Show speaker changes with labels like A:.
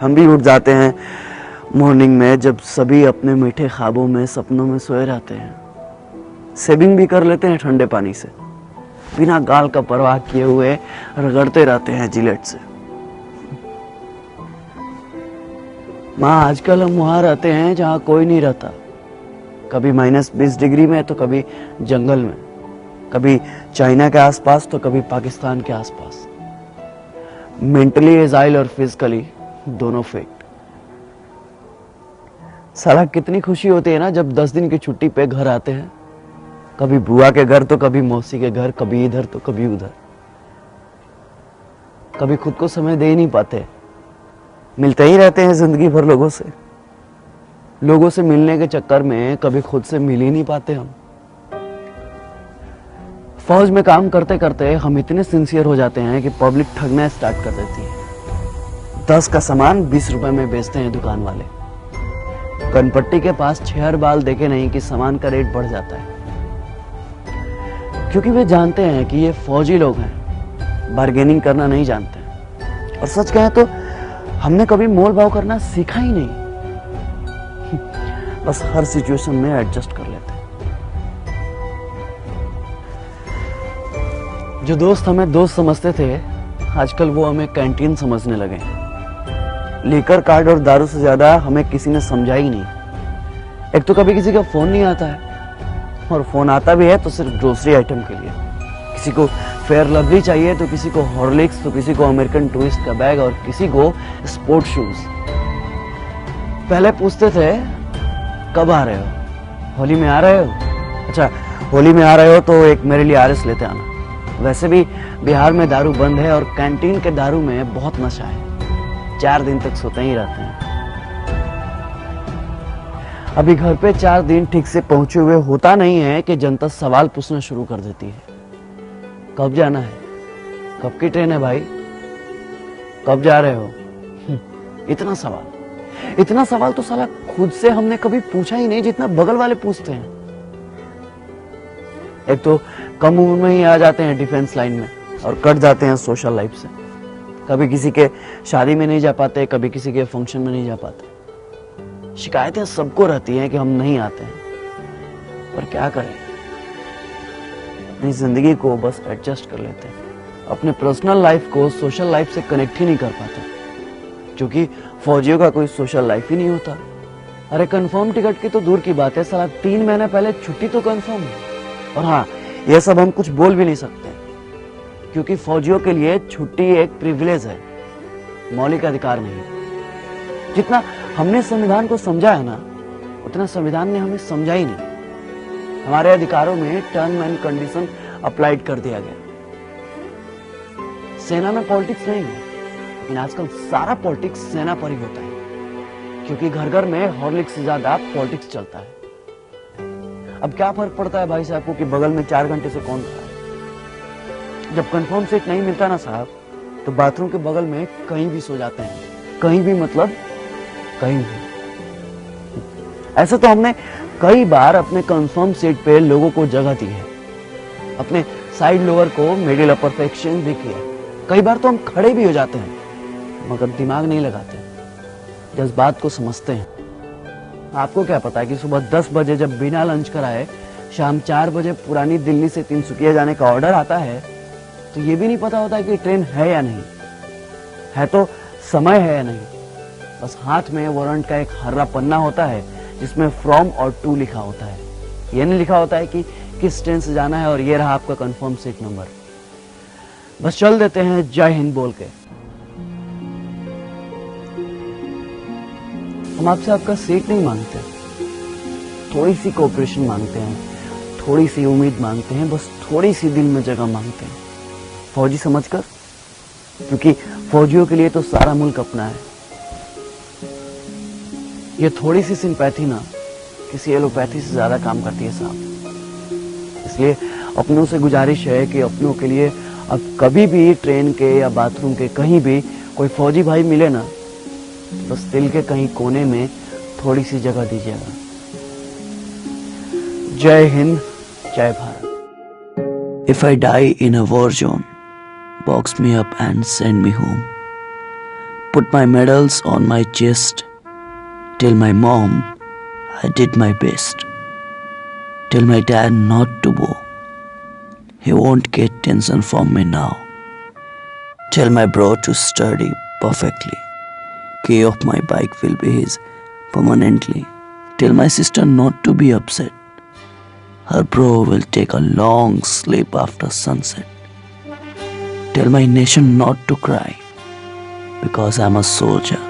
A: हम भी उठ जाते हैं मॉर्निंग में जब सभी अपने मीठे ख्वाबों में सपनों में सोए रहते हैं। सेविंग भी कर लेते हैं ठंडे पानी से, बिना गाल का परवाह किए हुए रगड़ते रहते हैं जिलेट से। माँ आजकल हम वहां रहते हैं जहां कोई नहीं रहता, कभी -20 डिग्री में तो कभी जंगल में, कभी चाइना के आसपास तो कभी पाकिस्तान के आसपास। मेंटली एजाइल और फिजिकली दोनों फेट। साला कितनी खुशी होती है ना जब 10 दिन की छुट्टी पे घर आते हैं, कभी बुआ के घर तो कभी मौसी के घर, कभी इधर तो कभी उधर। कभी खुद को समय दे ही नहीं पाते, मिलते ही रहते हैं जिंदगी भर लोगों से। लोगों से मिलने के चक्कर में कभी खुद से मिल ही नहीं पाते हम। फौज में काम करते करते हम इतने सिंसियर हो जाते हैं कि पब्लिक ठगना स्टार्ट कर देती है। 10 का सामान 20 रुपए में बेचते हैं दुकान वाले। कनपट्टी के पास 6 बाल देखे नहीं कि सामान का रेट बढ़ जाता है, क्योंकि वे जानते हैं कि ये फौजी लोग हैं, बार्गेनिंग करना नहीं जानते। और सच कहें तो हमने कभी मोल भाव करना सीखा ही नहीं, बस हर सिचुएशन में एडजस्ट कर लेते हैं। जो दोस्त हमें दोस्त समझते थे, आजकल वो हमें कैंटीन समझने लगे हैं। लीकर कार्ड और दारू से ज्यादा हमें किसी ने समझा ही नहीं। एक तो कभी किसी का फोन नहीं आता है, और फोन आता भी है तो सिर्फ ग्रोसरी आइटम के लिए। किसी को फेयर लवली चाहिए तो किसी को हॉर्लिक्स, तो किसी को अमेरिकन टूरिस्ट का बैग और किसी को स्पोर्ट शूज। पहले पूछते थे कब आ रहे हो, होली में आ रहे हो? अच्छा होली में आ रहे हो तो एक मेरे लिए आरएस लेते आना। वैसे भी बिहार में दारू बंद है और कैंटीन के दारू में बहुत नशा है, 4 दिन तक सोते ही रहते हैं। अभी घर पे 4 दिन ठीक से पहुंचे हुए होता नहीं है कि जनता सवाल पूछना शुरू कर देती है। कब जाना है? कब की ट्रेन है भाई? कब जा रहे हो? इतना सवाल तो साला खुद से हमने कभी पूछा ही नहीं जितना बगल वाले पूछते हैं। एक तो कम उम्र में ही आ जाते हैं डिफेंस लाइन में और कट जाते हैं सोशल लाइफ से। कभी किसी के शादी में नहीं जा पाते, कभी किसी के फंक्शन में नहीं जा पाते। शिकायतें सबको रहती हैं कि हम नहीं आते हैं, पर क्या करें, अपनी जिंदगी को बस एडजस्ट कर लेते हैं। अपने पर्सनल लाइफ को सोशल लाइफ से कनेक्ट ही नहीं कर पाते, क्योंकि फौजियों का कोई सोशल लाइफ ही नहीं होता। अरे कंफर्म टिकट की तो दूर की बात है, साला 3 महीने पहले छुट्टी तो कंफर्म है। और हाँ, यह सब हम कुछ बोल भी नहीं सकते, क्योंकि फौजियों के लिए छुट्टी एक प्रिविलेज है, मौलिक अधिकार नहीं। जितना हमने संविधान को समझा है ना, उतना संविधान ने हमें समझा ही नहीं। हमारे अधिकारों में टर्म एंड कंडीशन अप्लाइड कर दिया गया। सेना में पॉलिटिक्स नहीं है, लेकिन आजकल सारा पॉलिटिक्स सेना पर ही होता है, क्योंकि घर घर में हॉर्लिक्स से ज्यादा पॉलिटिक्स चलता है। अब क्या फर्क पड़ता है भाई साहब को कि बगल में 4 घंटे से कौन खड़ा है? जब कंफर्म सीट नहीं मिलता ना साहब, तो बाथरूम के बगल में कहीं भी सो जाते हैं। कहीं भी मतलब कहीं भी। ऐसे तो हमने कई बार अपने कंफर्म सीट पे लोगों को जगह दी है, अपने साइड लोअर को मिडिल अपर पे एक्सचेंज भी किया। कई बार तो हम खड़े भी हो जाते हैं, मगर दिमाग नहीं लगाते, जज्बात को समझते हैं। आपको क्या पता है कि सुबह 10 बजे जब बिना लंच कराए शाम 4 बजे पुरानी दिल्ली से तिनसुकिया जाने का ऑर्डर आता है, तो ये भी नहीं पता होता है कि ट्रेन है या नहीं है, तो समय है या नहीं। बस हाथ में वारंट का एक हर्रा पन्ना होता है जिसमें फ्रॉम और टू लिखा होता है। ये नहीं लिखा होता है कि किस ट्रेन से जाना है और ये रहा आपका कंफर्म सीट नंबर। बस चल देते हैं जय हिंद बोल के। हम आपसे आपका सीट नहीं मांगते, थोड़ी सी कोऑपरेशन मांगते हैं, थोड़ी सी उम्मीद मांगते हैं, बस थोड़ी सी दिल में जगह मांगते हैं, फौजी समझकर। क्योंकि फौजियों के लिए तो सारा मुल्क अपना है। ये थोड़ी सी सिंपैथी ना किसी एलोपैथी से ज्यादा काम करती है साहब। इसलिए अपनों से गुजारिश है कि अपनों के लिए अब कभी भी ट्रेन के या बाथरूम के कहीं भी कोई फौजी भाई मिले ना, बस दिल के कहीं कोने में थोड़ी सी जगह दीजिएगा। जय हिंद, जय Bharat. If I die in a war zone, box me up and send me home. Put my medals on my chest. Tell my mom I did my best. Tell my dad not to go. He won't get tension from me now. Tell my bro to study perfectly. Key of my bike will be his permanently. Tell my sister not to be upset. Her bro will take a long sleep after sunset. Tell my nation not to cry because I'm a soldier.